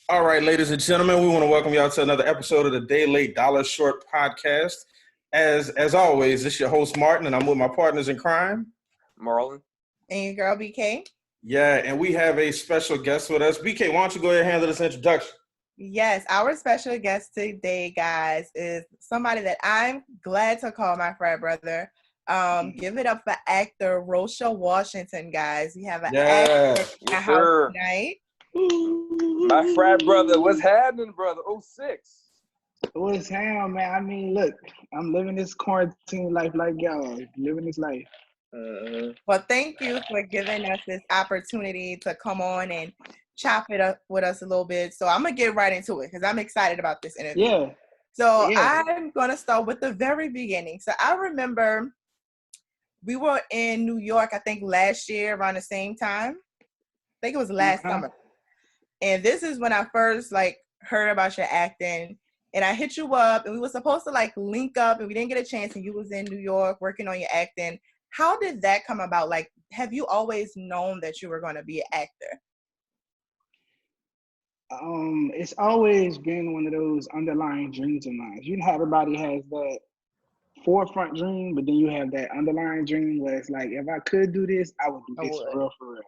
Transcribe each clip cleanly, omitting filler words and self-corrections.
All right, ladies and gentlemen, we want to welcome y'all to another episode of the Day Late Dollar Short podcast. As always, this is your host Martin, and I'm with my partners in crime, Marlon. And your girl BK. Yeah, and we have a special guest with us. BK, why don't you go ahead and handle this introduction? Yes, our special guest today, guys, is somebody that I'm glad to call my frat brother. Give it up for actor Rosha Washington, guys. We have an actor in the house tonight. My frat brother, what's happening, brother? 06. What's happening, man? I mean, look, I'm living this quarantine life like y'all, living this life. Well, thank you for giving us this opportunity to come on and chop it up with us a little bit. So I'm going to get right into it because I'm excited about this interview. Yeah. So I'm going to start with the very beginning. So I remember we were in New York, I think last year around the same time. I think it was last summer. And this is when I first heard about your acting, and I hit you up, and we were supposed to link up, and we didn't get a chance, and you was in New York working on your acting. How did that come about? Have you always known that you were going to be an actor? It's always been one of those underlying dreams of mine. You know how everybody has that forefront dream, but then you have that underlying dream where it's like, if I could do this, I would do this for real.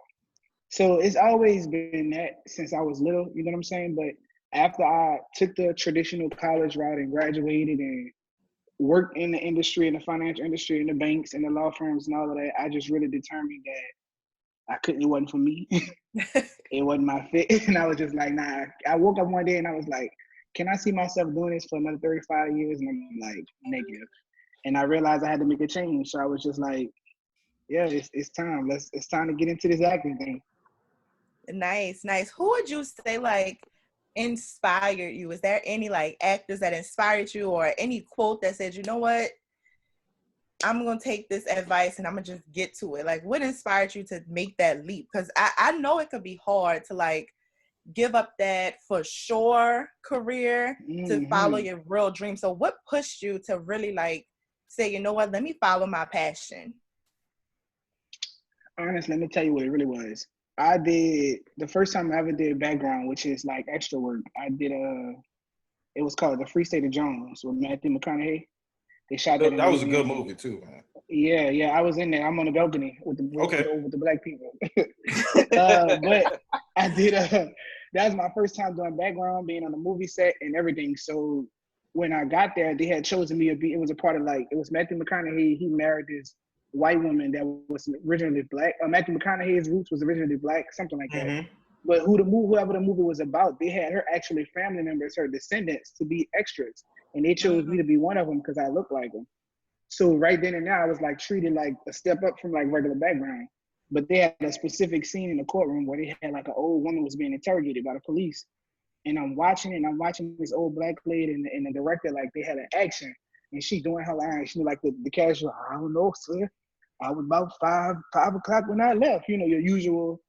So it's always been that since I was little, you know what I'm saying? But after I took the traditional college route and graduated and worked in the industry, in the financial industry, in the banks and the law firms and all of that, I just really determined that it wasn't for me. It wasn't my fit. And I was just like, nah. I woke up one day and I was like, can I see myself doing this for another 35 years? And I'm like, negative. And I realized I had to make a change. So I was just like, yeah, it's time. It's time to get into this acting thing. Nice. Who would you say inspired you? Is there any actors that inspired you, or any quote that said, you know what, I'm gonna take this advice and I'm gonna just get to it? What inspired you to make that leap? Because I know it could be hard to give up that for sure career to follow your real dream. So what pushed you to really say, you know what, let me follow my passion? Honestly, let me tell you what it really was. I did the first time I ever did background, which is extra work. I did it was called The Free State of Jones with Matthew McConaughey. They shot that. That was a good movie too, man. Yeah. I was in there. I'm on the balcony with the black people. But I did that was my first time doing background, being on the movie set and everything. So when I got there, they had chosen me to be. It was a part of it was Matthew McConaughey. He married this white woman that was originally black. Matthew McConaughey's roots was originally black, something like that. But whoever the movie was about, they had her actually family members, her descendants, to be extras, and they chose me to be one of them because I look like them. So right then and there, I was treated like a step up from regular background. But they had a specific scene in the courtroom where they had an old woman was being interrogated by the police, and I'm watching this old black lady and the director they had an action. And she doing her line. She was the casual, I don't know, sir. I was about 5 o'clock when I left, your usual.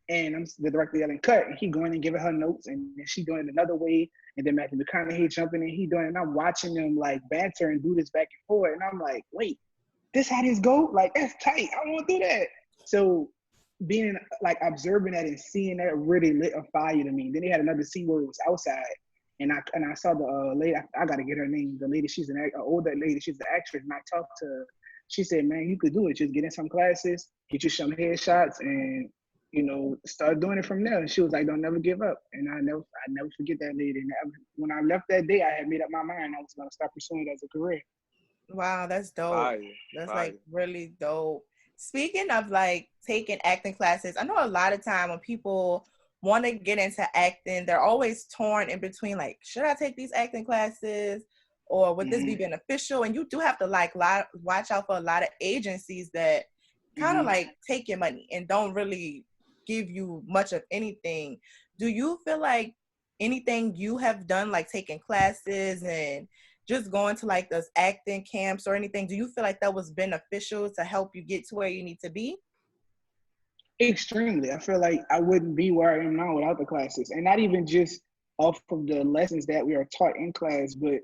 And I'm the director yelling, cut. And he going and giving her notes. And then she doing it another way. And then Matthew McConaughey jumping in, he doing it. And I'm watching them banter and do this back and forth. And I'm like, wait, this how this go? That's tight. I want to do that. So being observing that and seeing that really lit a fire to me. Then they had another scene where it was outside. And I saw the lady, I got to get her name. The lady, she's an older lady, she's an actress. And I talked to her. She said, man, you could do it. Just get in some classes, get you some headshots, and, start doing it from there. And she was like, don't never give up. And I never forget that lady. And when I left that day, I had made up my mind I was going to start pursuing it as a career. Wow, that's dope. That's really dope. Speaking of taking acting classes, I know a lot of time when people want to get into acting, they're always torn in between should I take these acting classes or would this be beneficial? And you do have to watch out for a lot of agencies that kind of take your money and don't really give you much of anything. Do you feel anything you have done taking classes and just going to those acting camps or anything, do you feel that was beneficial to help you get to where you need to be? Extremely. I feel I wouldn't be where I am now without the classes, and not even just off of the lessons that we are taught in class, but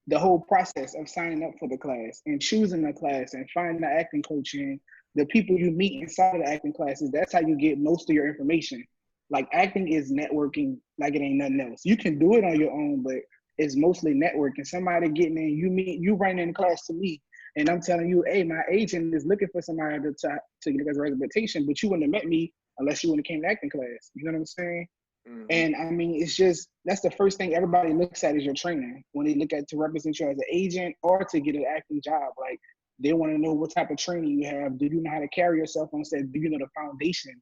the whole process of signing up for the class and choosing the class and finding the acting coach and the people you meet inside of the acting classes. That's how you get most of your information. like acting is networking like it ain't nothing else. You can do it on your own, but it's mostly networking. Somebody getting in, you running in class to me, and I'm telling you, hey, my agent is looking for somebody to get a representation, but you wouldn't have met me unless you wouldn't have came to acting class. You know what I'm saying? Mm-hmm. And I mean, it's just, that's the first thing everybody looks at is your training. When they look at to represent you as an agent or to get an acting job, like they want to know what type of training you have. Do you know how to carry yourself on set? Do you know the foundation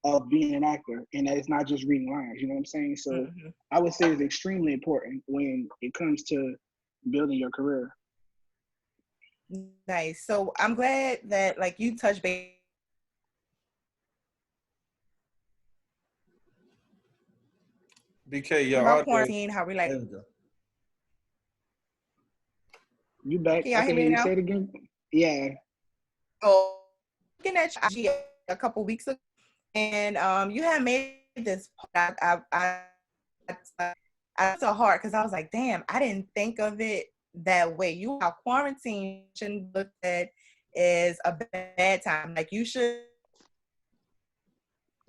of being an actor? And that it's not just reading lines, you know what I'm saying? So I would say it's extremely important when it comes to building your career. Nice. So I'm glad that like you touched base. BK, your about audio. quarantine, how we like. You back? Can y'all hear me now? Say it again. Yeah. Oh, looking at you a couple weeks ago, and you had made this. I so hard because I was like, damn, I didn't think of it that way. You how quarantine shouldn't look at as a bad time. Like you should.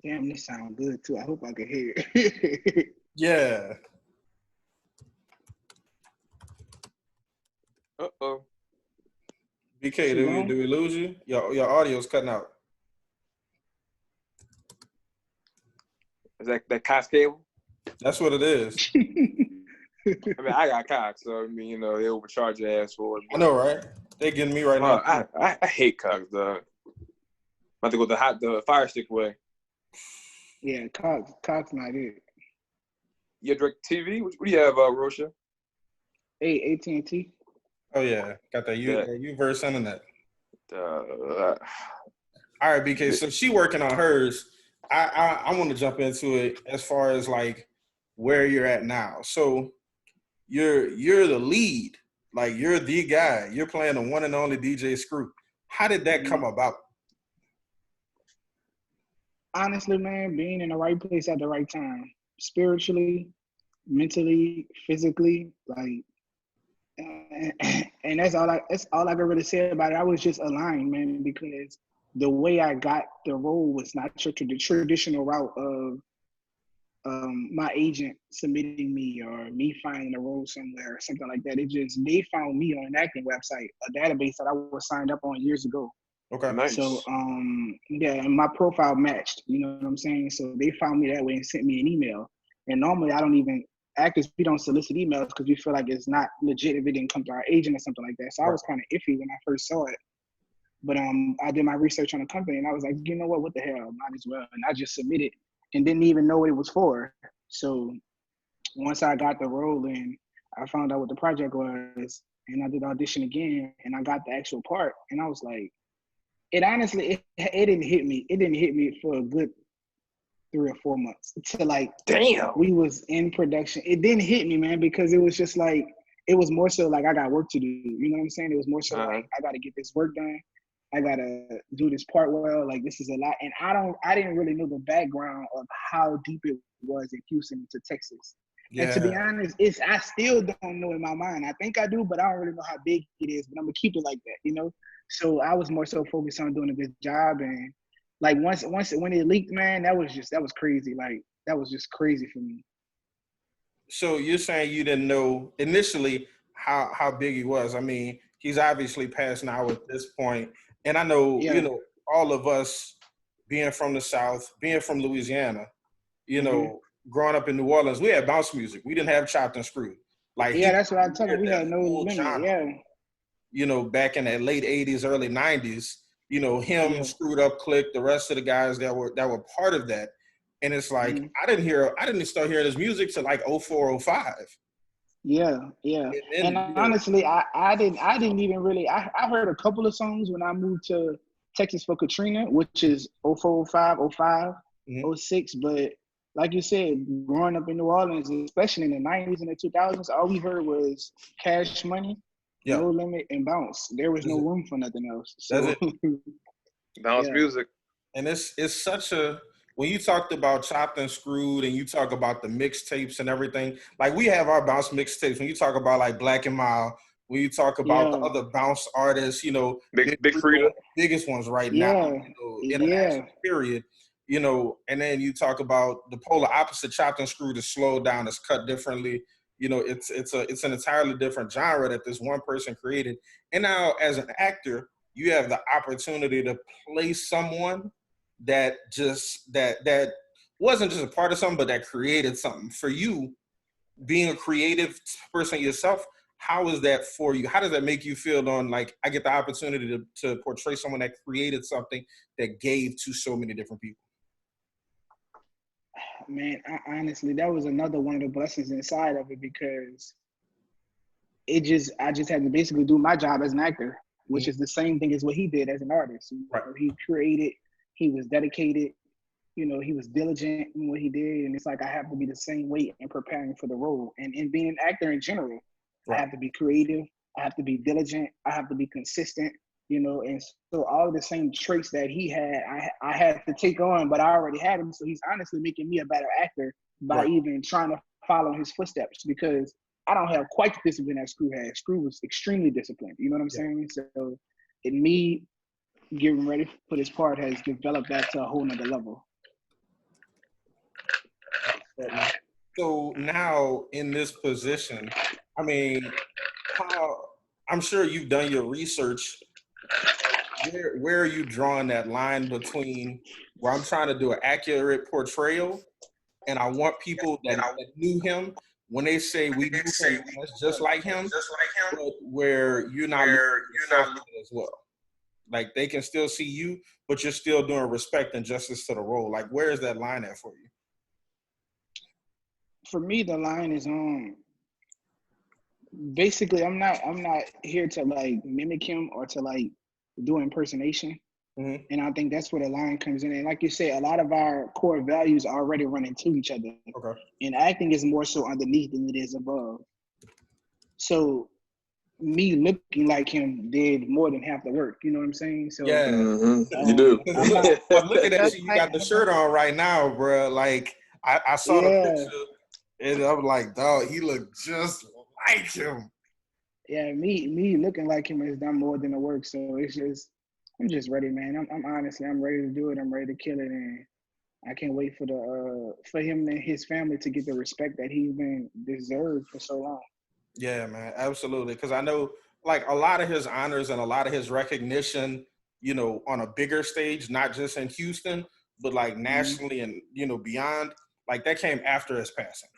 Damn, this sounds good too. I hope I can hear it. Yeah. Uh-oh. BK, did we lose you? Your audio's cutting out. Is that Cox cable? That's what it is. I mean, I got Cox, so I mean, you know, they overcharge your ass for it. I know, right? They getting me right now. I hate Cox, dog. I'm about to go the Fire Stick way. Yeah, Cox not it. Your direct TV? What do you have, Rosha? AT&T. Oh yeah, got that U-verse internet. All right, BK. So she working on hers. I want to jump into it as far as like where you're at now. So you're the lead, like you're the guy. You're playing the one and only DJ Screw. How did that come about? Honestly, man, being in the right place at the right time, spiritually, mentally, physically, like, and that's all I can really say about it. I was just aligned, man, because the way I got the role was not the traditional route of my agent submitting me or me finding a role somewhere or something like that. They found me on an acting website, a database that I was signed up on years ago. Okay, nice. So and my profile matched, you know what I'm saying? So they found me that way and sent me an email. And normally actors, we don't solicit emails because we feel like it's not legit if it didn't come to our agent or something like that. So I was kind of iffy when I first saw it. But I did my research on the company and I was like, you know what the hell, might as well. And I just submitted and didn't even know what it was for. So once I got the role and I found out what the project was and I did audition again and I got the actual part and I was like, it honestly, it didn't hit me. It didn't hit me for a good 3 or 4 months until like, damn, we was in production. It didn't hit me, man, because it was just like, it was more so like I got work to do. You know what I'm saying? It was more so like I got to get this work done. I got to do this part well. Like this is a lot. And I didn't really know the background of how deep it was in Houston to Texas. Yeah. And to be honest, I still don't know in my mind. I think I do, but I don't really know how big it is. But I'm gonna keep it like that, you know. So I was more so focused on doing a good job, and like when it leaked, man, that was crazy. Like that was just crazy for me. So you're saying you didn't know initially how big he was? I mean, he's obviously passed now at this point, and I know you know all of us being from the South, being from Louisiana, you know. Growing up in New Orleans, we had bounce music. We didn't have chopped and screwed. Like that's what I tell you. We had no limit. Genre. Yeah. You know, back in the late '80s, early '90s, you know, him, Screwed Up Click, the rest of the guys that were part of that, and it's like I didn't start hearing his music till like 04, 05. Yeah. And honestly, I didn't even really. I heard a couple of songs when I moved to Texas for Katrina, which is 04, 05, 05, 06, but. Like you said, growing up in New Orleans, especially in the 90s and the 2000s, all we heard was Cash Money, No Limit, and Bounce. There was no room for nothing else. So, bounce music. And it's such a, when you talked about Chopped and Screwed and you talk about the mixtapes and everything, like we have our bounce mixtapes. When you talk about like Black and Mild, when you talk about the other bounce artists, you know, Big Freedom, biggest ones right now, you know, international period. you know, and then you talk about the polar opposite, chopped and screwed is slowed down, it's cut differently. You know, it's an entirely different genre that this one person created. And now as an actor, you have the opportunity to play someone that that wasn't just a part of something, but that created something. For you, being a creative person yourself, how is that for you? How does that make you feel on, like, I get the opportunity to portray someone that created something that gave to so many different people? Man, honestly, that was another one of the blessings inside of it, because I just had to basically do my job as an actor, which is the same thing as what he did as an artist. Right. He created, he was dedicated, you know, he was diligent in what he did. And it's like, I have to be the same way in preparing for the role. And in being an actor in general, right. I have to be creative, I have to be diligent, I have to be consistent, you know, and so all of the same traits that he had, I had to take on, but I already had them. So he's honestly making me a better actor by right. even trying to follow his footsteps, because I don't have quite the discipline that Screw had. Screw was extremely disciplined. You know what I'm saying? So in me getting ready for this part has developed that to a whole nother level. So now in this position, I mean, I'm sure you've done your research. Where are you drawing that line between where I'm trying to do an accurate portrayal, and I want people that knew him, when they say we knew him, that's just like him, but where you're not as well. Like, they can still see you, but you're still doing respect and justice to the role. Like, where is that line at for you? For me, the line is basically, I'm not here to like mimic him or to like do impersonation. Mm-hmm. And I think that's where the line comes in. And like you said, a lot of our core values are already running to each other. Okay. And acting is more so underneath than it is above. So me looking like him did more than half the work. You know what I'm saying? So yeah, you do. I'm looking at you. You got the shirt on right now, bro. Like, I saw the picture, and I'm like, dog, he looked just like him. Yeah, me looking like him has done more than the work. So it's just, I'm just ready, man. I'm honestly, I'm ready to do it. I'm ready to kill it, and I can't wait for him and his family to get the respect that he's been deserved for so long. Yeah, man, absolutely. Because I know, like, a lot of his honors and a lot of his recognition, you know, on a bigger stage, not just in Houston, but like nationally and, you know, beyond, like, that came after his passing.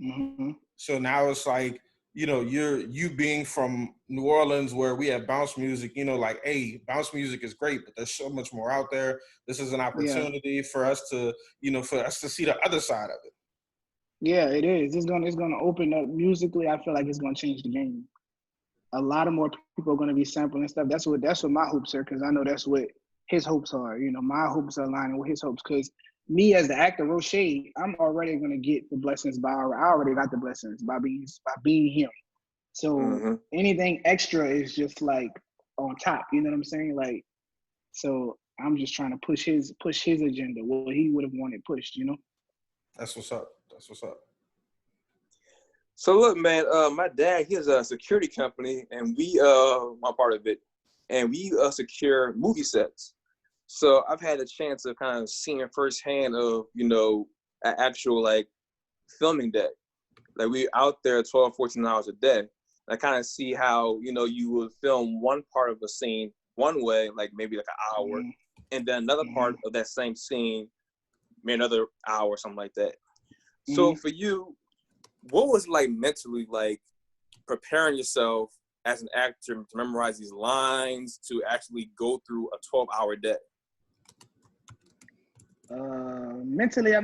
Mm-hmm. So now it's like, you know, you being from New Orleans, where we have bounce music, you know, like, hey, bounce music is great, but there's so much more out there. This is an opportunity for us to, you know, for us to see the other side of it. Yeah, it is. It's gonna open up musically. I feel like it's gonna change the game. A lot of more people are gonna be sampling stuff. That's what my hopes are, because I know that's what his hopes are. You know, my hopes are aligning with his hopes, because me as the actor, Rosha, I'm already gonna get the blessings I already got the blessings by being him. So anything extra is just like on top. You know what I'm saying? Like, so I'm just trying to push his agenda, what he would have wanted pushed. You know. That's what's up. That's what's up. So look, man, my dad, he has a security company, and we, my part of it, and we secure movie sets. So I've had a chance of kind of seeing firsthand of, you know, an actual like filming day. Like, we out there 12, 14 hours a day. I kind of see how, you know, you would film one part of a scene one way, like maybe like an hour, and then another part of that same scene, maybe another hour or something like that. So for you, what was like mentally like preparing yourself as an actor to memorize these lines to actually go through a 12-hour day? Mentally, I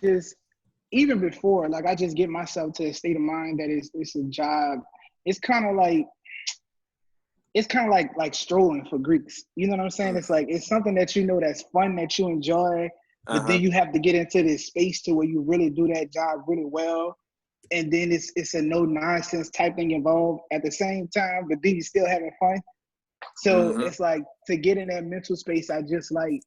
just even before, like, I just get myself to a state of mind that it's a job. It's kind of like strolling for Greeks. You know what I'm saying? It's like, it's something that you know that's fun, that you enjoy, but then you have to get into this space to where you really do that job really well. And then it's a no nonsense type thing involved at the same time, but then you're still having fun. So it's like, to get in that mental space, I just like,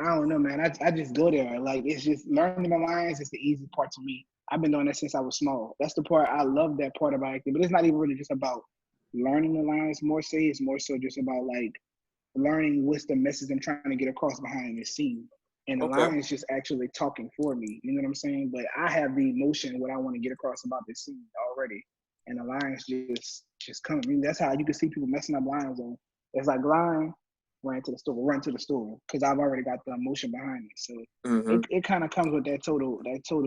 I don't know, man. I just go there. Like, it's just learning the lines is the easy part to me. I've been doing that since I was small. That's the part I love, that part about acting. But it's not even really just about learning the lines. It's more so just about like learning what's the message I'm trying to get across behind the scene. And the line is just actually talking for me. You know what I'm saying? But I have the emotion, what I want to get across about this scene already. And the lines just come. I mean, that's how you can see people messing up lines on. It's like line, run to the store. Because I've already got the emotion behind it. So it kind of comes with that total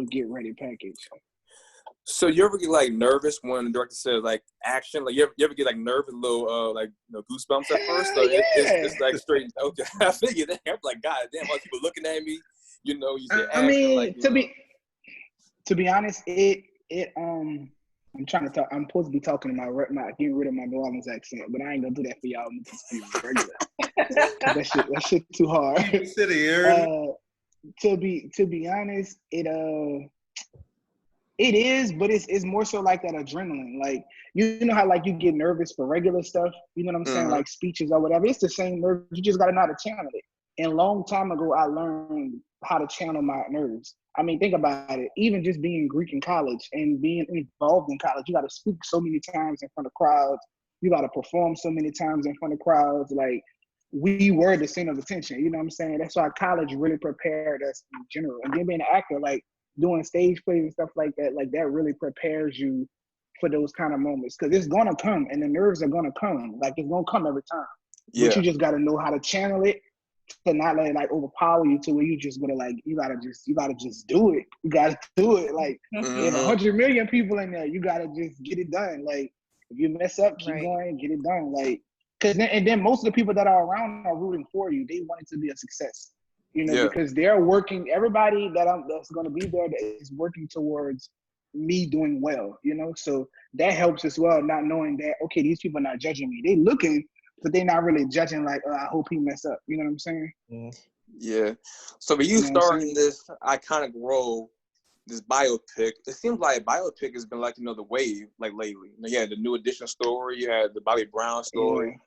get ready package. So you ever get like nervous when the director says like action? Like you ever get like nervous, little like goosebumps at first? Or it's like straight. Okay, I figured that. I'm like, God damn, all people looking at me. You know, you say action. I mean, like, to be honest, I'm trying to talk. I'm supposed to be talking to my getting rid of my New Orleans accent, but I ain't gonna do that for y'all. I'm just be regular. that shit too hard. To be honest, it is, but it's more so like that adrenaline. Like, you know how like you get nervous for regular stuff, you know what I'm saying? Like speeches or whatever. It's the same nerve. You just gotta know how to channel it. And a long time ago, I learned how to channel my nerves. I mean, think about it. Even just being Greek in college and being involved in college, you gotta speak so many times in front of crowds. You gotta perform so many times in front of crowds. Like, we were the center of attention. You know what I'm saying? That's why college really prepared us in general. And then being an actor, like, doing stage plays and stuff like that really prepares you for those kind of moments, because it's gonna come and the nerves are gonna come. Like, it's gonna come every time. Yeah. But you just gotta know how to channel it to not let it like overpower you to where you just gonna like you gotta just do it. You gotta do it. Like, if 100 million people in there, you gotta just get it done. Like, if you mess up, keep going, get it done. Like, then most of the people that are around are rooting for you. They want it to be a success. You know, because they're working, everybody that's going to be there is working towards me doing well, you know? So that helps as well, not knowing that, okay, these people are not judging me. They looking, but they're not really judging like, I hope he mess up. You know what I'm saying? Yeah. So when you starting this iconic role, this biopic, it seems like biopic has been like, the wave, like lately. You had the New Edition story, you had the Bobby Brown story. Yeah.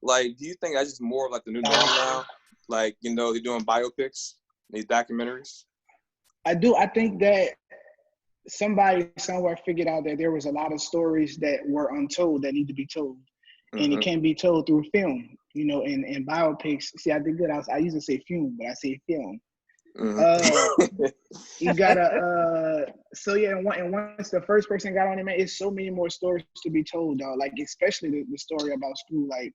Like, do you think that's just more like the new norm now? Like, they're doing biopics, these documentaries? I do. I think that somebody somewhere figured out that there was a lot of stories that were untold that need to be told. And it can be told through film, and biopics. See, I did good. I used to say film, but I say film. You gotta, and once the first person got on it, man, it's so many more stories to be told, dog. Like, especially the story about school. Like,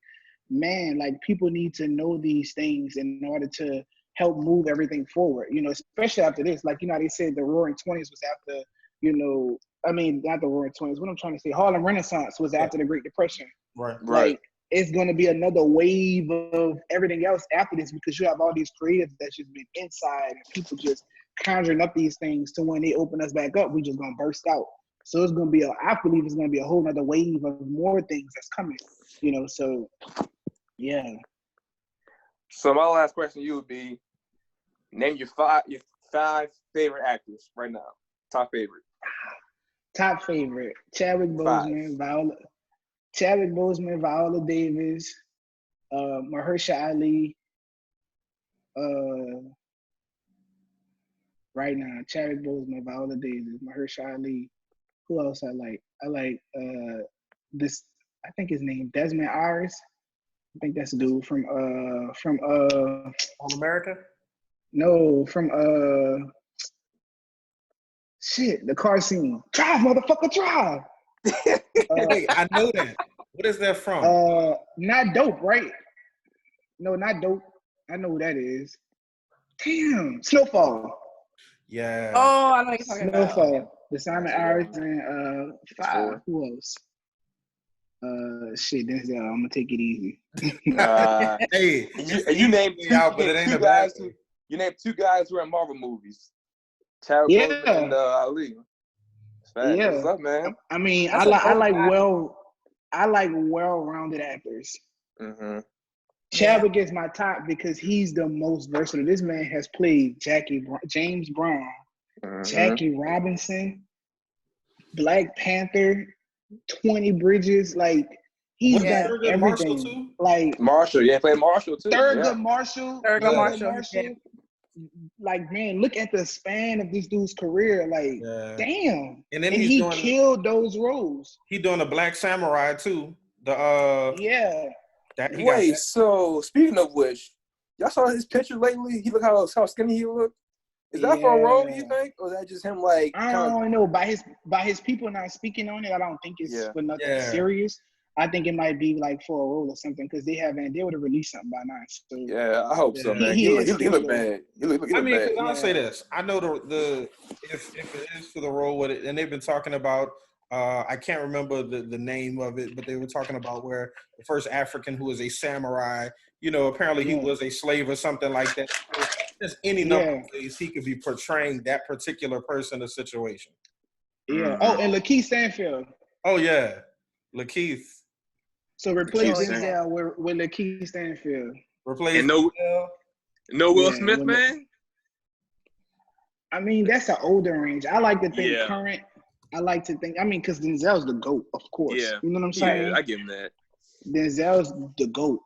man, like, people need to know these things in order to help move everything forward, especially after this. Like, they said the Roaring 20s was after, not the Roaring 20s. What I'm trying to say, Harlem Renaissance was after the Great Depression. Right. Like, it's going to be another wave of everything else after this, because you have all these creatives that's just been inside and people just conjuring up these things to when they open us back up, we just going to burst out. So it's going to be I believe it's going to be a whole nother wave of more things that's coming, so yeah. So my last question to you would be, name your five favorite actors right now. Top favorite. Chadwick Boseman, Viola Davis, Mahershala Ali. Right now, Chadwick Boseman, Viola Davis, Mahershala Ali. Who else I like? I like this. I think his name Desmond Iris. I think that's a dude from All America? No, from the car scene. Drive, motherfucker, drive. Wait, I know that. What is that from? Not Dope, right? No, not Dope. I know who that is. Damn, Snowfall. Yeah. Oh, I know what you're talking about. Snowfall. The Simon Iris and five. Who else? Denzel. I'm gonna take it easy. Hey, you named two guys. You named two guys who are in Marvel movies. Chadwick Boseman and Ali. Yeah. What's up, man? I mean, I like well-rounded actors. Chadwick is my top because he's the most versatile. This man has played James Brown, Jackie Robinson, Black Panther, 20 Bridges. Like, he's done everything. Marshall too? Like Marshall, played Marshall too. Thurgood Marshall. Yeah. Like, man, look at the span of this dude's career. Like, damn. And then he killed those roles. He doing the Black Samurai too. Wait, so speaking of which, y'all saw his picture lately? He look how skinny he look. Is that for a role, you think, or is that just him like? I don't know. By his people not speaking on it, I don't think it's for nothing serious. I think it might be like for a role or something because they would have released something by now. So yeah, I hope so, man. He look bad. He look I mean, bad. I'll say this: I know the if it is for the role with it, and they've been talking about. I can't remember the name of it, but they were talking about where the first African who was a samurai, apparently he was a slave or something like that. So there's any number of ways he could be portraying that particular person or situation. Yeah. Oh, and Lakeith Stanfield. Oh, yeah. Lakeith. So replace Denzel with Lakeith Stanfield. Replace no Will Smith, man? I mean, that's an older range. I like to think current. I like to think, because Denzel's the GOAT, of course. Yeah. You know what I'm saying? Yeah, I give him that. Denzel's the GOAT.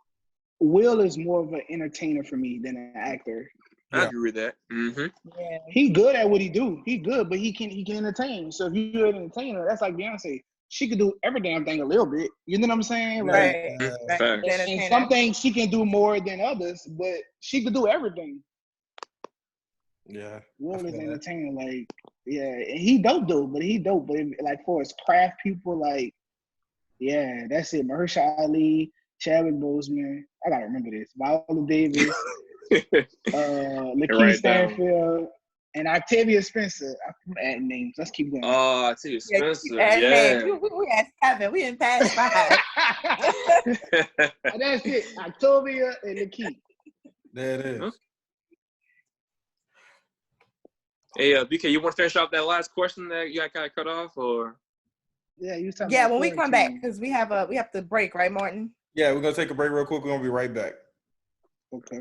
Will is more of an entertainer for me than an actor. I agree with that. Mm-hmm. Yeah. He good at what he do. He good, but he can entertain. So if you're an entertainer, that's like Beyonce. She could do every damn thing a little bit. You know what I'm saying? Right. And some things she can do more than others, but she could do everything. Yeah. Will is entertaining, and he dope though, but like for his craft people, that's it. Mahershala Ali, Chadwick Boseman, I gotta remember this. Viola Davis, Lakeith Stanfield, and Octavia Spencer. I'm adding names. Let's keep going. Oh, Octavia Spencer. Yeah. We had 7. We didn't pass 5. That's it. Octavia and Lakeith. There it is. Huh? Hey, BK, you want to finish off that last question that you got kind of cut off, or? Yeah, you was talking. Yeah, when we come back, because we have to break, right, Martin? Yeah, we're gonna take a break real quick. We're gonna be right back. Okay.